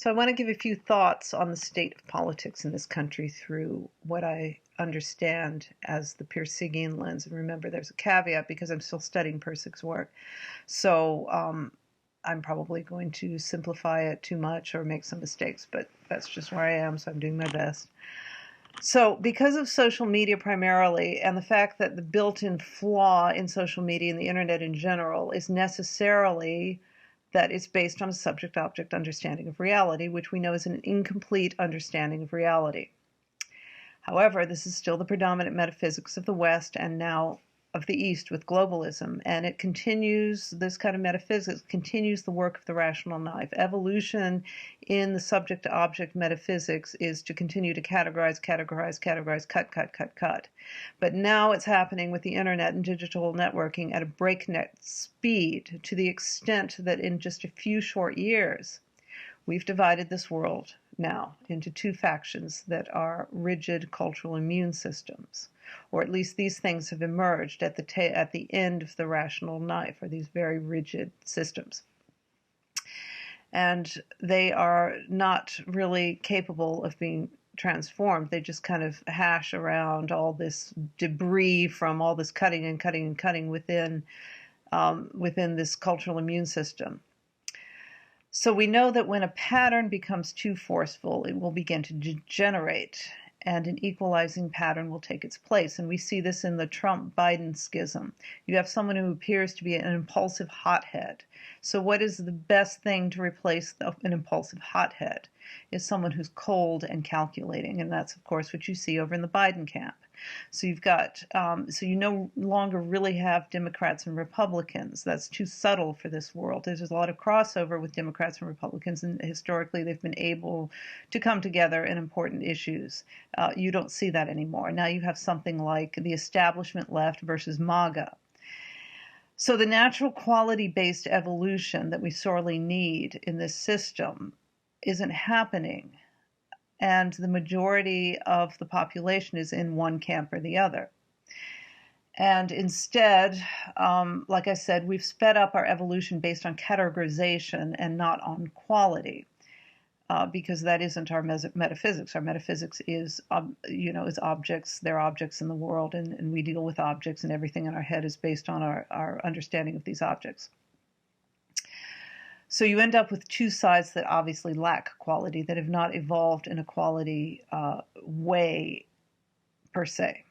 So I want to give a few thoughts on the state of politics in this country through what I understand as the Peircegian lens. And remember, there's a caveat because I'm still studying Pirsig's work. So I'm probably going to simplify it too much or make some mistakes, but that's just where I am, so I'm doing my best. So because of social media primarily, and the fact that the built-in flaw in social media and the internet in general is necessarily that it's based on a subject-object understanding of reality, which we know is an incomplete understanding of reality. However, this is still the predominant metaphysics of the West and now of the East with globalism, and it continues, this kind of metaphysics continues the work of the rational knife. Evolution in the subject-to-object metaphysics is to continue to categorize, cut. But now it's happening with the internet and digital networking at a breakneck speed, to the extent that in just a few short years, we've divided this world now into two factions that are rigid cultural immune systems, or at least these things have emerged at the end of the rational knife, or these very rigid systems. And they are not really capable of being transformed. They just kind of hash around all this debris from all this cutting within this cultural immune system. So we know that when a pattern becomes too forceful, it will begin to degenerate, and an equalizing pattern will take its place. And we see this in the Trump-Biden schism. You have someone who appears to be an impulsive hothead. So what is the best thing to replace an impulsive hothead? Is someone who's cold and calculating, and that's, of course, what you see over in the Biden camp. So you've got, so you no longer really have Democrats and Republicans. That's too subtle for this world. There's a lot of crossover with Democrats and Republicans, and historically they've been able to come together in important issues. You don't see that anymore. Now you have something like the establishment left versus MAGA. So the natural quality-based evolution that we sorely need in this system isn't happening, and the majority of the population is in one camp or the other. And instead, like I said, we've sped up our evolution based on categorization and not on quality, because that isn't our metaphysics. Our metaphysics is, is objects. They're objects in the world, and we deal with objects, and everything in our head is based on our understanding of these objects. So you end up with two sides that obviously lack quality, that have not evolved in a quality way per se.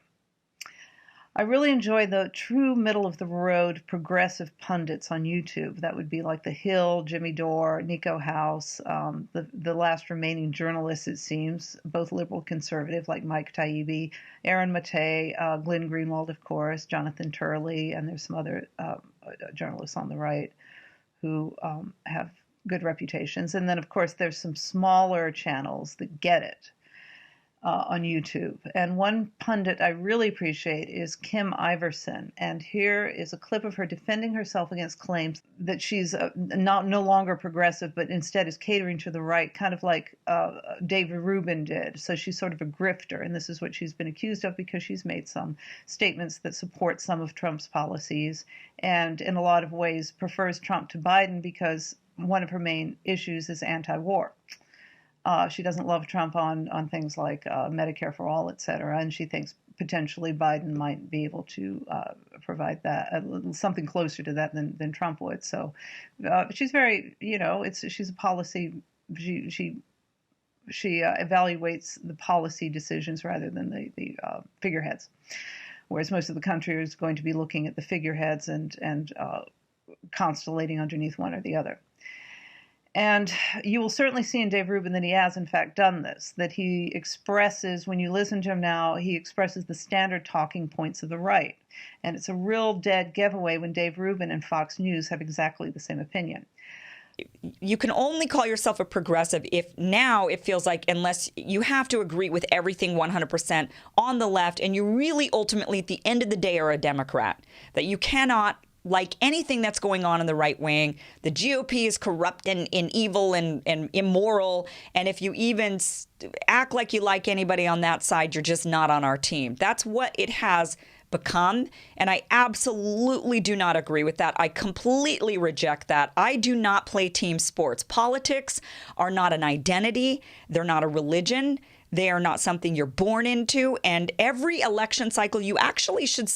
I really enjoy the true middle-of-the-road progressive pundits on YouTube. That would be like The Hill, Jimmy Dore, Nico House, the last remaining journalists, it seems, both liberal conservative like Mike Taibbi, Aaron Maté, Glenn Greenwald, of course, Jonathan Turley, and there's some other journalists on the right who have good reputations. And then, of course, there's some smaller channels that get it on YouTube. And one pundit I really appreciate is Kim Iverson. And here is a clip of her defending herself against claims that she's no longer progressive, but instead is catering to the right, kind of like David Rubin did. So she's sort of a grifter, and this is what she's been accused of because she's made some statements that support some of Trump's policies, and in a lot of ways prefers Trump to Biden because one of her main issues is anti-war. She doesn't love Trump on things like Medicare for all, et cetera, and she thinks potentially Biden might be able to provide that, something closer to that than Trump would. So she's very, she's a policy, she evaluates the policy decisions rather than the figureheads, whereas most of the country is going to be looking at the figureheads and constellating underneath one or the other. And you will certainly see in Dave Rubin that he has, in fact, done this, that he expresses, when you listen to him now, he expresses the standard talking points of the right. And it's a real dead giveaway when Dave Rubin and Fox News have exactly the same opinion. You can only call yourself a progressive if now it feels like, unless you have to agree with everything 100% on the left, and you really ultimately at the end of the day are a Democrat, that you cannot like anything that's going on in the right wing. The GOP is corrupt and evil and immoral. And if you even act like you like anybody on that side, you're just not on our team. That's what it has become. And I absolutely do not agree with that. I completely reject that. I do not play team sports. Politics are not an identity. They're not a religion. They are not something you're born into. And every election cycle, you actually should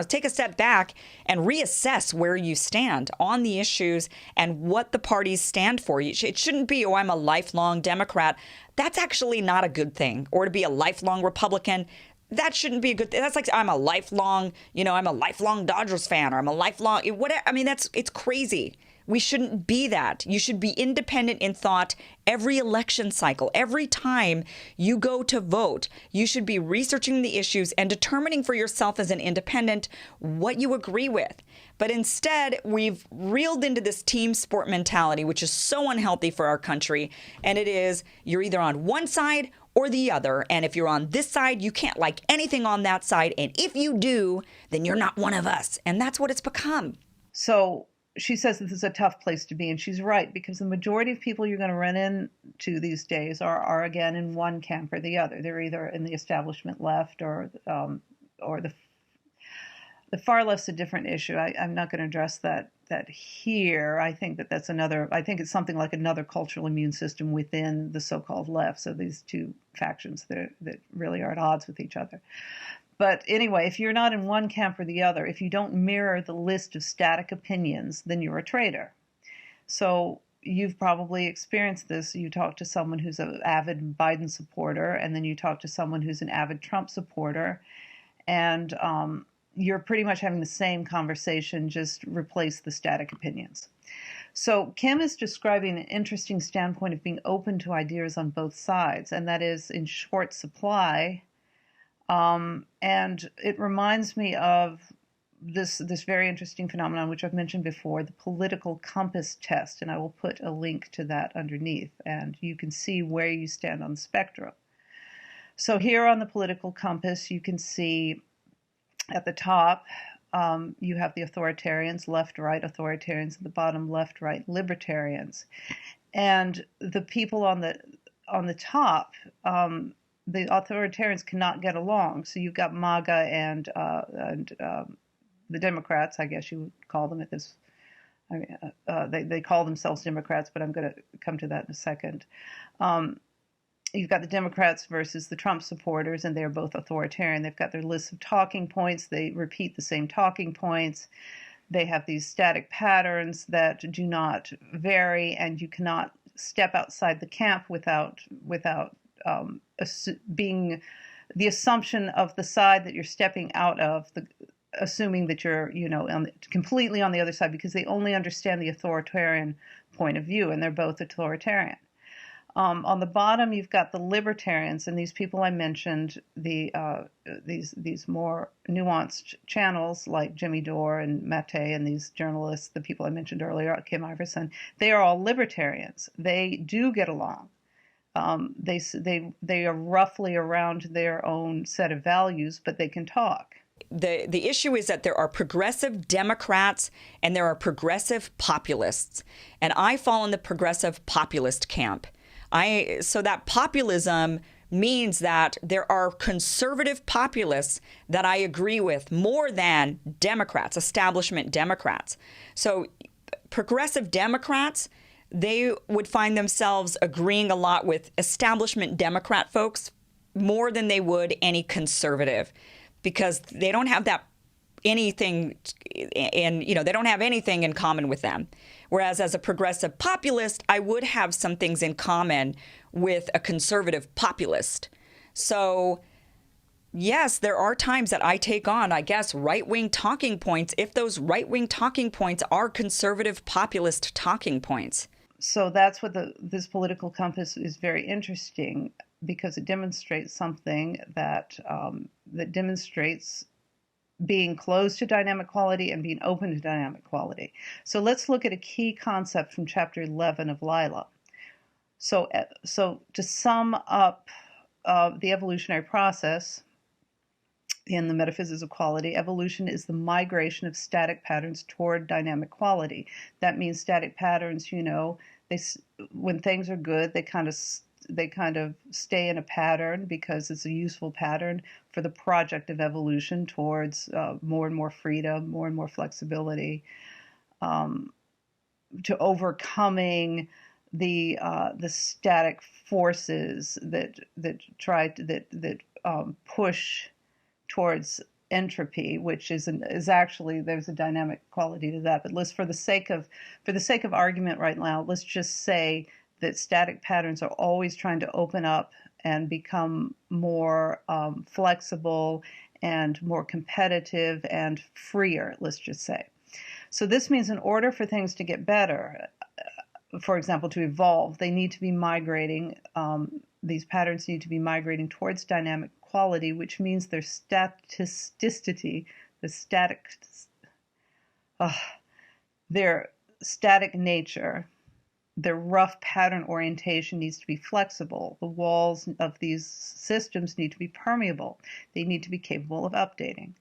take a step back and reassess where you stand on the issues and what the parties stand for. It shouldn't be, oh, I'm a lifelong Democrat. That's actually not a good thing. Or to be a lifelong Republican. That shouldn't be a good thing. That's like I'm a lifelong Dodgers fan, or I'm a lifelong whatever. I mean, it's crazy. We shouldn't be that. You should be independent in thought every election cycle. Every time you go to vote, you should be researching the issues and determining for yourself as an independent what you agree with. But instead, we've reeled into this team sport mentality, which is so unhealthy for our country. And it is, you're either on one side or the other. And if you're on this side, you can't like anything on that side. And if you do, then you're not one of us. And that's what it's become. So she says this is a tough place to be, and she's right, because the majority of people you're going to run into these days are again in one camp or the other. They're either in the establishment left or the far left's a different issue. I'm not going to address that here. I think that's another. I think it's something like another cultural immune system within the so-called left. So these two factions that really are at odds with each other. But anyway, if you're not in one camp or the other, if you don't mirror the list of static opinions, then you're a traitor. So you've probably experienced this. You talk to someone who's an avid Biden supporter, and then you talk to someone who's an avid Trump supporter, and you're pretty much having the same conversation, just replace the static opinions. So Kim is describing an interesting standpoint of being open to ideas on both sides, and that is in short supply. And it reminds me of this very interesting phenomenon, which I've mentioned before, the political compass test, and I will put a link to that underneath, and you can see where you stand on the spectrum. So here on the political compass, you can see at the top, you have the authoritarians, left-right authoritarians, at the bottom, left-right libertarians. And the people on the top, the authoritarians cannot get along. So you've got MAGA and the Democrats, I guess you would call them at this. I mean, they call themselves Democrats, but I'm going to come to that in a second. You've got the Democrats versus the Trump supporters, and they're both authoritarian. They've got their lists of talking points. They repeat the same talking points. They have these static patterns that do not vary, and you cannot step outside the camp without being the assumption of the side that you're stepping out of, assuming that you're, completely on the other side, because they only understand the authoritarian point of view, and they're both authoritarian. On the bottom, you've got the libertarians, and these people I mentioned, these more nuanced channels like Jimmy Dore and Mate and these journalists, the people I mentioned earlier, Kim Iverson, they are all libertarians. They do get along. They are roughly around their own set of values, but they can talk. The issue is that there are progressive Democrats and there are progressive populists, and I fall in the progressive populist camp. So that populism means that there are conservative populists that I agree with more than Democrats, establishment Democrats. So progressive Democrats, they would find themselves agreeing a lot with establishment Democrat folks more than they would any conservative, because they don't have anything in common with them. Whereas as a progressive populist, I would have some things in common with a conservative populist. So yes, there are times that I take on, I guess, right-wing talking points if those right-wing talking points are conservative populist talking points. So that's what this political compass is very interesting, because it demonstrates something that demonstrates being closed to dynamic quality and being open to dynamic quality. So let's look at a key concept from chapter 11 of Lila. So to sum up the evolutionary process in the metaphysics of quality, evolution is the migration of static patterns toward dynamic quality. That means static patterns, when things are good, they kind of they kind of stay in a pattern because it's a useful pattern for the project of evolution towards more and more freedom, more and more flexibility, to overcoming the static forces that push towards entropy, which is actually, there's a dynamic quality to that. But for the sake of argument right now, let's just say that static patterns are always trying to open up and become more flexible and more competitive and freer, let's just say. So this means in order for things to get better, for example, to evolve, they need to be migrating, these patterns need to be migrating towards dynamic quality, which means their staticity, their static nature, their rough pattern orientation needs to be flexible. The walls of these systems need to be permeable. They need to be capable of updating.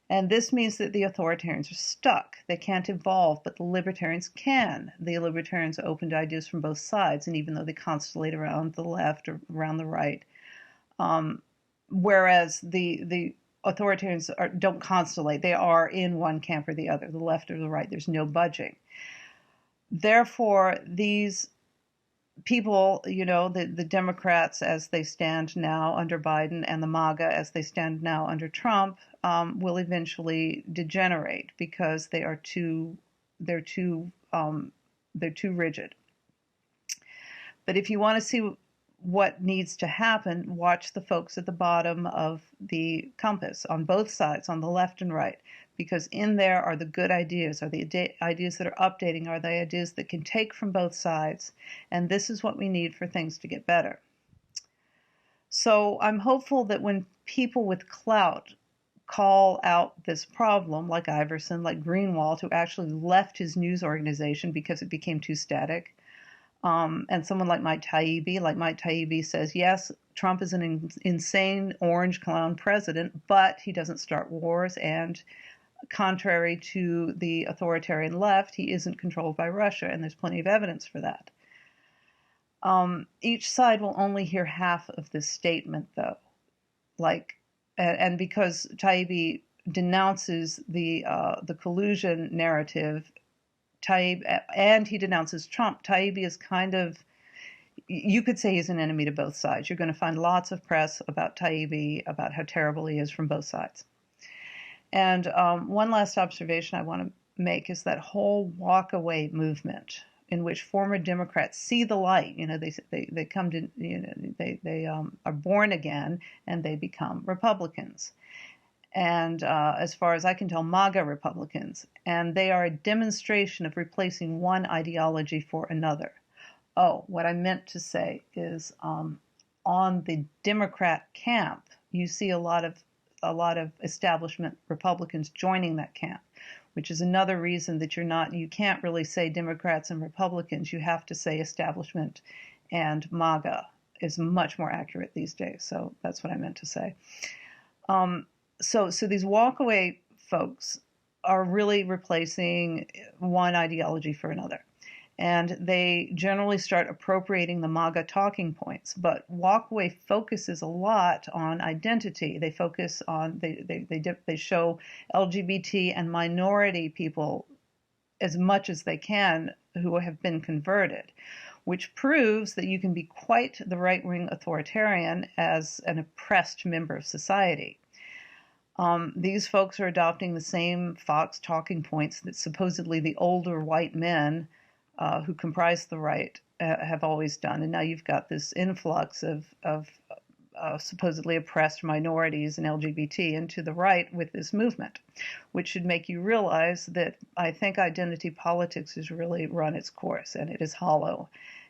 And this means that the authoritarians are stuck. They can't evolve, but the libertarians can. The libertarians are open to ideas from both sides, and even though they constellate around the left or around the right, whereas the authoritarians don't constellate. They are in one camp or the other, the left or the right. There's no budging. Therefore, these people, the Democrats as they stand now under Biden and the MAGA as they stand now under Trump, will eventually degenerate because they're too rigid. But if you want to see what needs to happen, watch the folks at the bottom of the compass on both sides, on the left and right, because in there are the good ideas, are the ideas that are updating, are the ideas that can take from both sides, and this is what we need for things to get better. So I'm hopeful that when people with clout call out this problem, like Iverson, like Greenwald, who actually left his news organization because it became too static, and someone like Mike Taibbi says, yes, Trump is an insane orange clown president, but he doesn't start wars, and contrary to the authoritarian left, he isn't controlled by Russia, and there's plenty of evidence for that. Each side will only hear half of this statement, though. And because Taibbi denounces the collusion narrative, and he denounces Trump, Taibbi is kind of, you could say he's an enemy to both sides. You're going to find lots of press about Taibbi, about how terrible he is from both sides. And one last observation I want to make is that whole walk away movement in which former Democrats see the light. They come to, they are born again and they become Republicans. And as far as I can tell, MAGA Republicans. And they are a demonstration of replacing one ideology for another. Oh, what I meant to say is on the Democrat camp, you see a lot of establishment Republicans joining that camp, which is another reason that you can't really say Democrats and Republicans. You have to say establishment and MAGA is much more accurate these days. So that's what I meant to say. So these walkaway folks are really replacing one ideology for another. And they generally start appropriating the MAGA talking points. But walkaway focuses a lot on identity. They focus on, they show LGBT and minority people as much as they can who have been converted, which proves that you can be quite the right-wing authoritarian as an oppressed member of society. These folks are adopting the same Fox talking points that supposedly the older white men who comprise the right have always done. And now you've got this influx of supposedly oppressed minorities and LGBT into the right with this movement, which should make you realize that I think identity politics has really run its course, and it is hollow.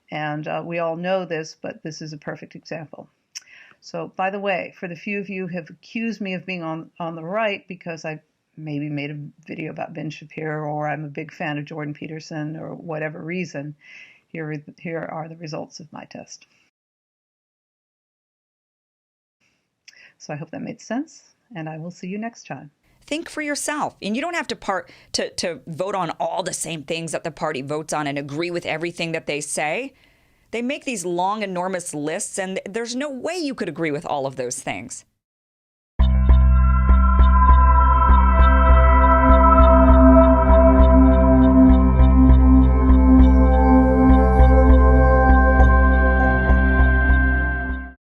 And we all know this, but this is a perfect example. So, by the way, for the few of you who have accused me of being on the right because I maybe made a video about Ben Shapiro, or I'm a big fan of Jordan Peterson, or whatever reason, here are the results of my test. So I hope that made sense, and I will see you next time. Think for yourself. And you don't have to vote on all the same things that the party votes on and agree with everything that they say. They make these long, enormous lists, and there's no way you could agree with all of those things.